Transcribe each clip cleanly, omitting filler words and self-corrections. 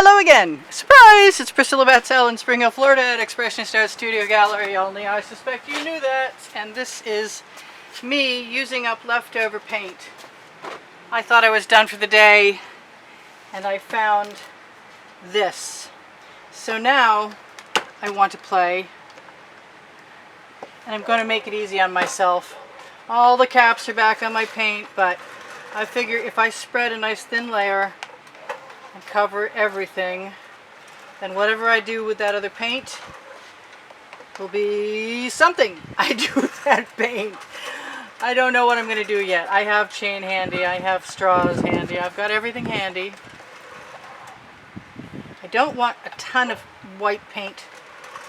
Hello again! Surprise! It's Priscilla Batzell in Spring Hill, Florida at Expressionist Art Studio Gallery. Only I suspect you knew that. And this is me using up leftover paint. I thought I was done for the day and I found this. So now I want to play, and I'm going to make it easy on myself. All the caps are back on my paint, but I figure if I spread a nice thin layer and cover everything, then whatever I do with that other paint will be something I do with that paint. I don't know what I'm going to do yet. I have chain handy, I have straws handy, I've got everything handy. I don't want a ton of white paint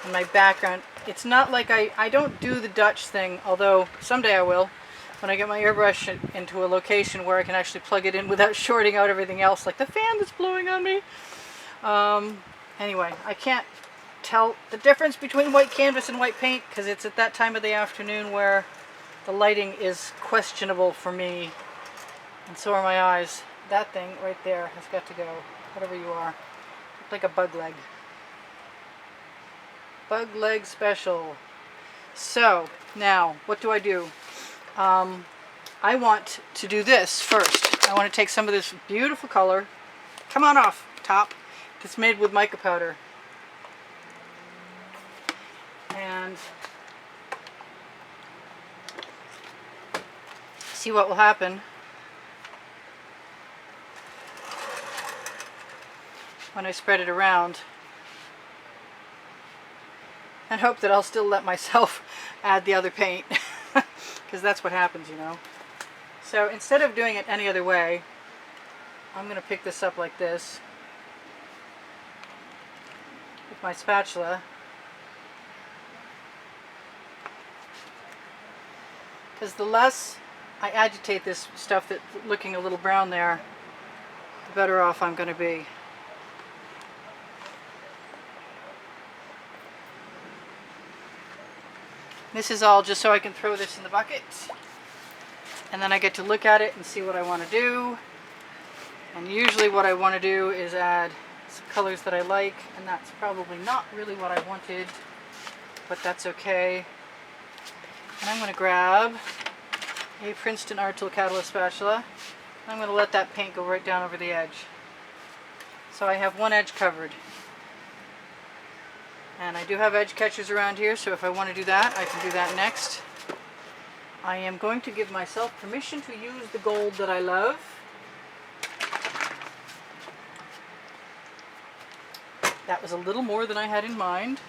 in my background. It's not like I don't do the Dutch thing, although someday I will, when I get my airbrush into a location where I can actually plug it in without shorting out everything else, like the fan that's blowing on me. Anyway, I can't tell the difference between white canvas and white paint because it's at that time of the afternoon where the lighting is questionable for me, and so are my eyes. That thing right there has got to go, whatever you are. Look like a bug leg. Bug leg special. So, now, what do I do? I want to do this first. I want to take some of this beautiful color, come on off, top, that's made with mica powder. And see what will happen when I spread it around. And hope that I'll still let myself add the other paint. Because that's what happens, you know. So instead of doing it any other way, I'm going to pick this up like this with my spatula. Because the less I agitate this stuff that's looking a little brown there, the better off I'm going to be. This is all just so I can throw this in the bucket, and then I get to look at it and see what I want to do. And usually what I want to do is add some colors that I like, and that's probably not really what I wanted, but that's okay. And I'm going to grab a Princeton Art Tool Catalyst spatula. I'm going to let that paint go right down over the edge. So I have one edge covered. And I do have edge catchers around here, so if I want to do that, I can do that next. I am going to give myself permission to use the gold that I love. That was a little more than I had in mind.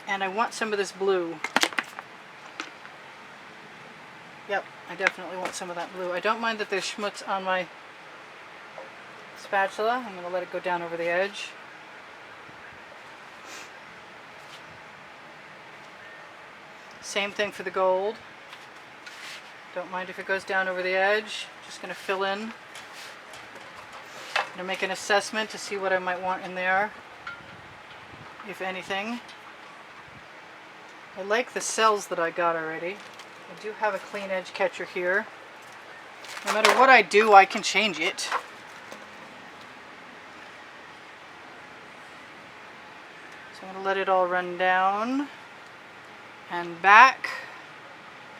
And I want some of this blue. Yep, I definitely want some of that blue. I don't mind that there's schmutz on my spatula. I'm going to let it go down over the edge. Same thing for the gold. Don't mind if it goes down over the edge. Just going to fill in. I'm going to make an assessment to see what I might want in there, if anything. I like the cells that I got already. I do have a clean edge catcher here. No matter what I do, I can change it. So I'm going to let it all run down and back,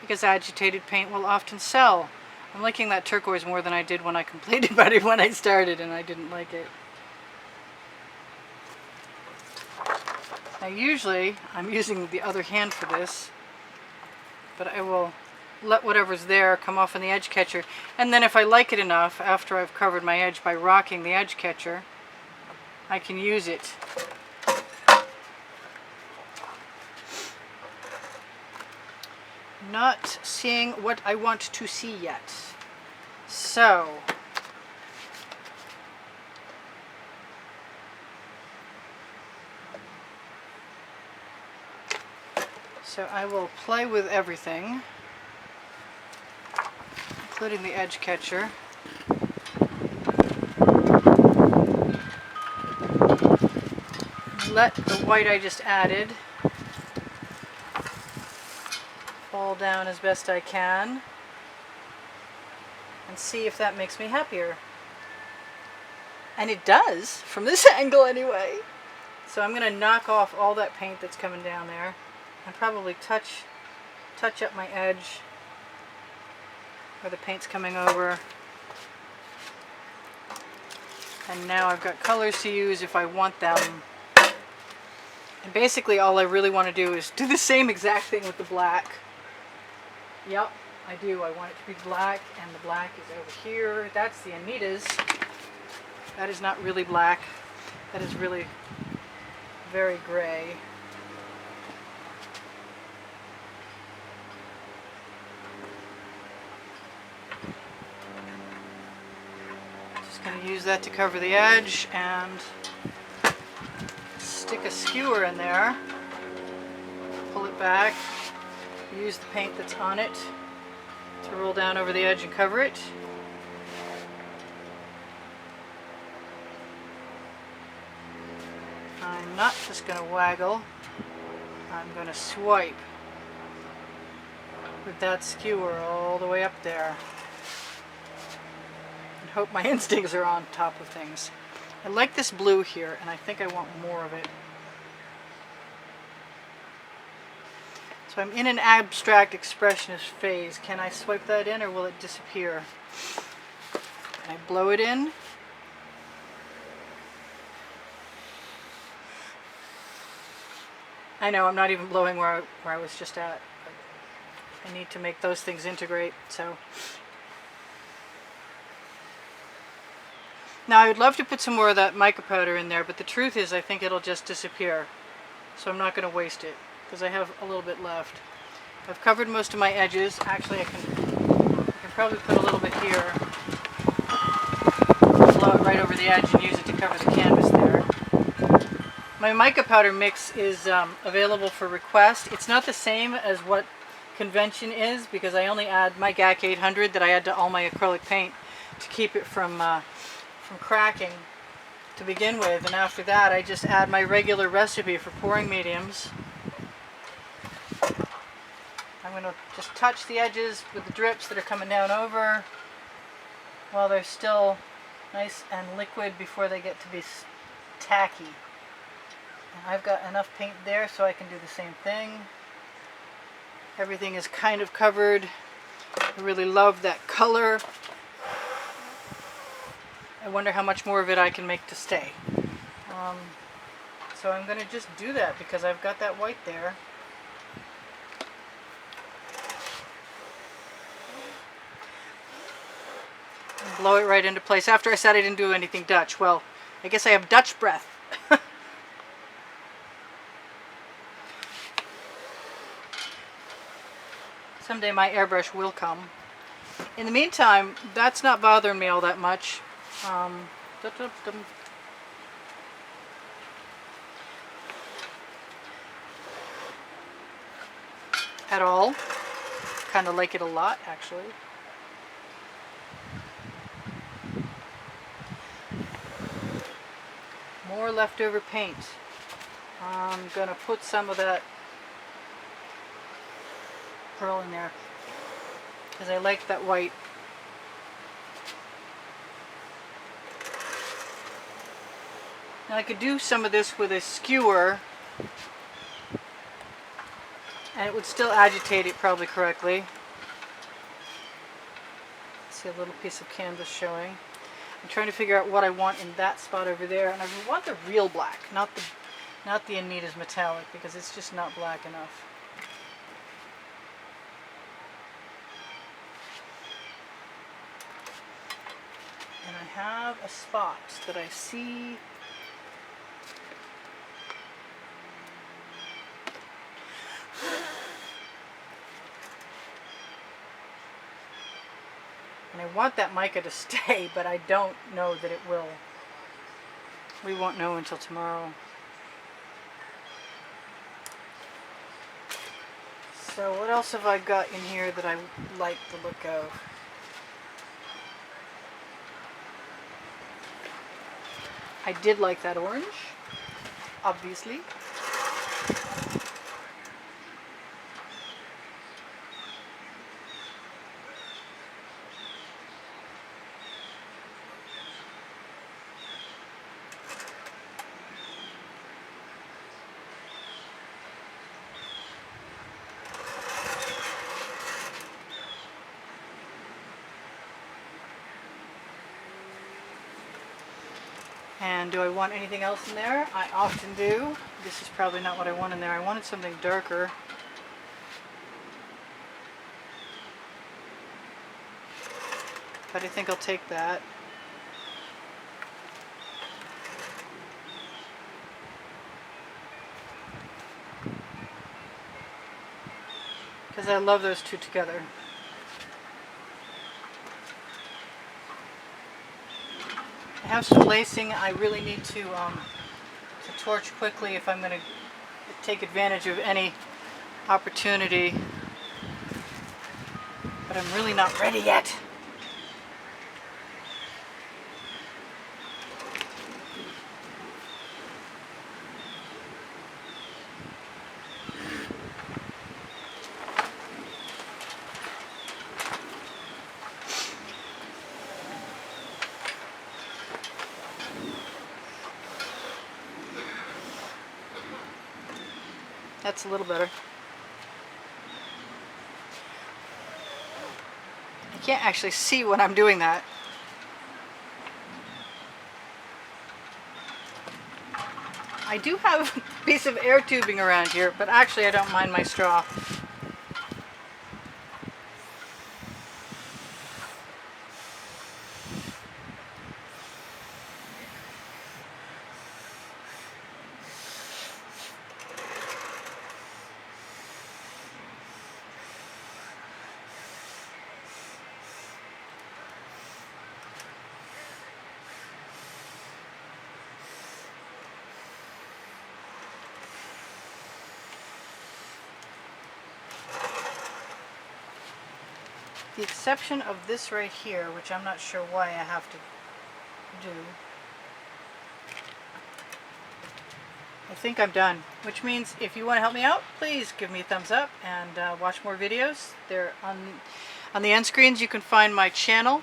because agitated paint will often sell. I'm liking that turquoise more than I did when I completed it when I started, and I didn't like it. Now usually I'm using the other hand for this, but I will let whatever's there come off on the edge catcher, and then if I like it enough after I've covered my edge by rocking the edge catcher, I can use it. Not seeing what I want to see yet. So I will play with everything, including the edge catcher. Let the white I just added fall down as best I can and see if that makes me happier. And it does, from this angle anyway. So I'm going to knock off all that paint that's coming down there and probably touch up my edge where the paint's coming over. And now I've got colors to use if I want them. And basically all I really want to do is do the same exact thing with the black. Yep, I do. I want it to be black, and the black is over here. That's the Anita's. That is not really black. That is really very gray. Just going to use that to cover the edge and stick a skewer in there. Pull it back. Use the paint that's on it to roll down over the edge and cover it. I'm not just going to waggle. I'm going to swipe with that skewer all the way up there. And hope my instincts are on top of things. I like this blue here, and I think I want more of it. So I'm in an abstract expressionist phase. Can I swipe that in, or will it disappear? Can I blow it in? I know I'm not even blowing where I was just at. I need to make those things integrate. So now I would love to put some more of that mica powder in there, but the truth is I think it'll just disappear. So I'm not going to waste it because I have a little bit left. I've covered most of my edges. Actually, I can probably put a little bit here. Blow it right over the edge and use it to cover the canvas there. My mica powder mix is available for request. It's not the same as what convention is because I only add my GAC 800 that I add to all my acrylic paint to keep it from cracking to begin with, and after that I just add my regular recipe for pouring mediums. I'm going to just touch the edges with the drips that are coming down over while they're still nice and liquid before they get to be tacky. And I've got enough paint there so I can do the same thing. Everything is kind of covered. I really love that color. I wonder how much more of it I can make to stay. So I'm going to just do that because I've got that white there. And blow it right into place. After I said I didn't do anything Dutch. Well, I guess I have Dutch breath. Someday my airbrush will come. In the meantime, that's not bothering me all that much. At all. Kind of like it a lot, actually. More leftover paint. I'm gonna put some of that pearl in there because I like that white. Now I could do some of this with a skewer and it would still agitate it probably correctly. See a little piece of canvas showing. I'm trying to figure out what I want in that spot over there, and I want the real black, not the Anita's metallic, because it's just not black enough. And I have a spot that I see. And I want that mica to stay, but I don't know that it will. We won't know until tomorrow. So what else have I got in here that I like the look of? I did like that orange, obviously. And do I want anything else in there? I often do. This is probably not what I want in there. I wanted something darker. But I think I'll take that. Because I love those two together. I have some lacing I really need to torch quickly if I'm going to take advantage of any opportunity. But I'm really not ready yet. That's a little better. I can't actually see when I'm doing that. I do have a piece of air tubing around here, but actually I don't mind my straw. The exception of this right here, which I'm not sure why I have to do. I think I'm done, which means if you want to help me out, please give me a thumbs up and watch more videos. They're on the end screens. You can find my channel,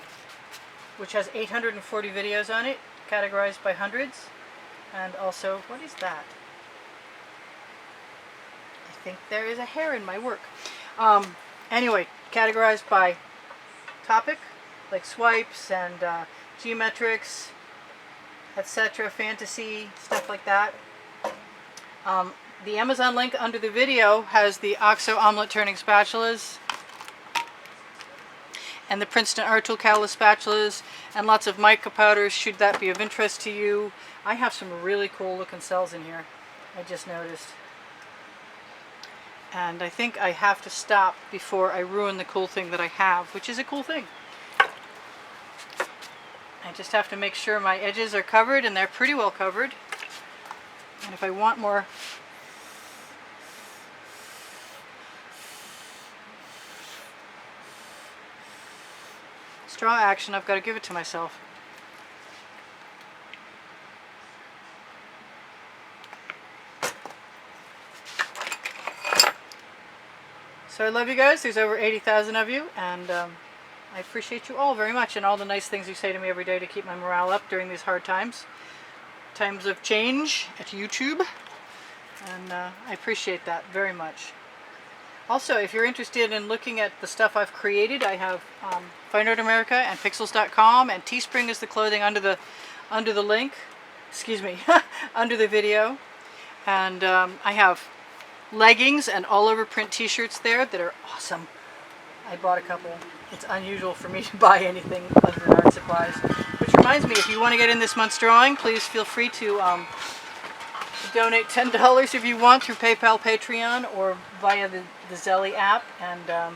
which has 840 videos on it, categorized by hundreds. And also, what is that? I think there is a hair in my work. Anyway, categorized by topic, like swipes and geometrics, etc., fantasy, stuff like that. The Amazon link under the video has the OXO omelet turning spatulas and the Princeton Art Tool Catalyst spatulas and lots of mica powders, should that be of interest to you. I have some really cool looking cells in here, I just noticed. And I think I have to stop before I ruin the cool thing that I have, which is a cool thing. I just have to make sure my edges are covered, and they're pretty well covered. And if I want more straw action, I've got to give it to myself. So I love you guys. There's over 80,000 of you, and I appreciate you all very much, and all the nice things you say to me every day to keep my morale up during these hard times. Times of change at YouTube, and I appreciate that very much. Also, if you're interested in looking at the stuff I've created, I have Fine Art America and Pixels.com, and Teespring is the clothing under the link. Excuse me, under the video, and I have leggings and all over print t-shirts there that are awesome. I bought a couple. It's unusual for me to buy anything other than art supplies. Which reminds me, if you want to get in this month's drawing, please feel free to donate $10 if you want through PayPal, Patreon, or via the Zelly app, and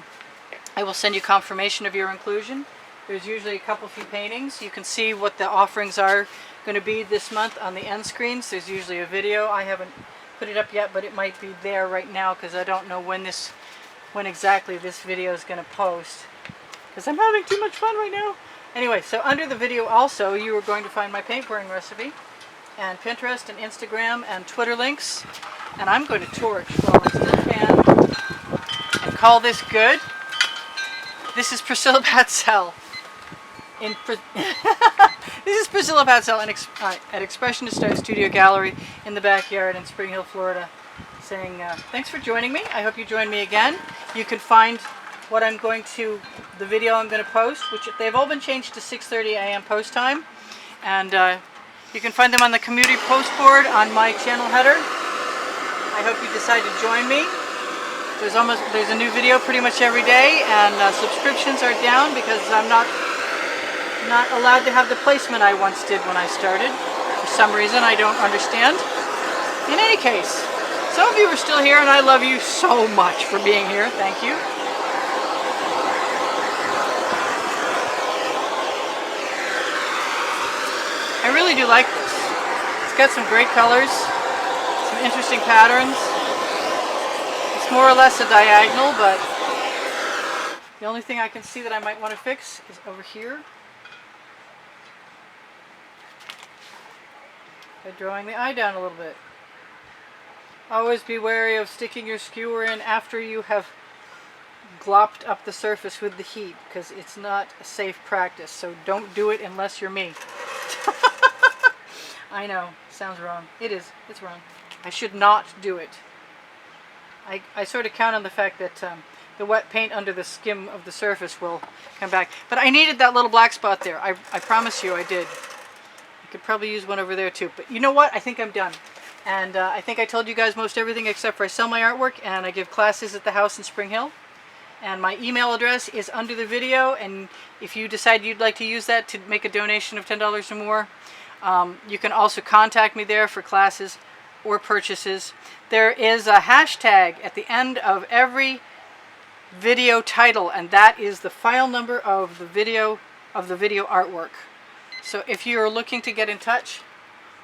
I will send you confirmation of your inclusion. There's usually a few paintings. You can see what the offerings are going to be this month on the end screens. There's usually a video. I haven't put it up yet, but it might be there right now because I don't know when exactly this video is going to post, because I'm having too much fun right now. Anyway, so under the video also you are going to find my paint pouring recipe and Pinterest and Instagram and Twitter links, and I'm going to torch while I still can and call this good. This is Priscilla Batzell. This is Priscilla Batzell at Expressionist Art Studio Gallery in the backyard in Spring Hill, Florida, saying thanks for joining me. I hope you join me again. You can find what the video I'm going to post, which they've all been changed to 6:30 a.m. post time, and You can find them on the community post board on my channel header. I hope you decide to join me. There's a new video pretty much every day, and subscriptions are down because I'm not allowed to have the placement I once did when I started. For some reason I don't understand. In any case, some of you are still here, and I love you so much for being here. Thank you. I really do like this. It's got some great colors, some interesting patterns. It's more or less a diagonal, but the only thing I can see that I might want to fix is over here. By drawing the eye down a little bit. Always be wary of sticking your skewer in after you have glopped up the surface with the heat, because it's not a safe practice. So don't do it unless you're me. I know, sounds wrong. It is. It's wrong. I should not do it. I sort of count on the fact that the wet paint under the skim of the surface will come back. But I needed that little black spot there. I promise you I did. I could probably use one over there too. But you know what? I think I'm done. And I think I told you guys most everything except for I sell my artwork and I give classes at the house in Spring Hill. And my email address is under the video. And if you decide you'd like to use that to make a donation of $10 or more, you can also contact me there for classes or purchases. There is a hashtag at the end of every video title, and that is the file number of the video artwork. So if you're looking to get in touch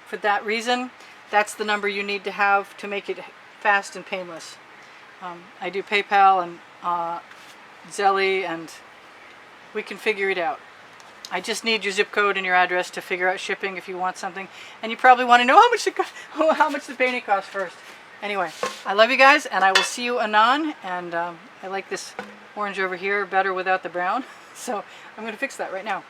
for that reason, that's the number you need to have to make it fast and painless. I do PayPal and Zelly, and we can figure it out. I just need your zip code and your address to figure out shipping if you want something. And you probably want to know how much the painting costs first. Anyway, I love you guys, and I will see you anon. And I like this orange over here better without the brown. So I'm going to fix that right now.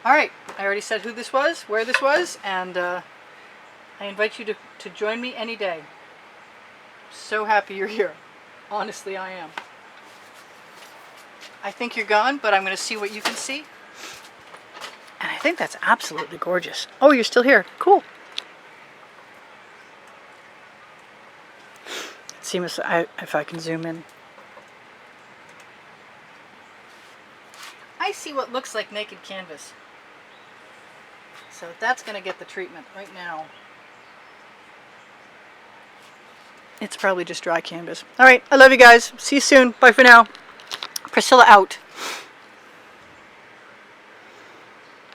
Alright, I already said who this was, where this was, and I invite you to join me any day. So happy you're here. Honestly, I am. I think you're gone, but I'm going to see what you can see. And I think that's absolutely gorgeous. Oh, you're still here. Cool. Let's see if I can zoom in. I see what looks like naked canvas. So that's going to get the treatment right now. It's probably just dry canvas. All right, I love you guys. See you soon. Bye for now. Priscilla out.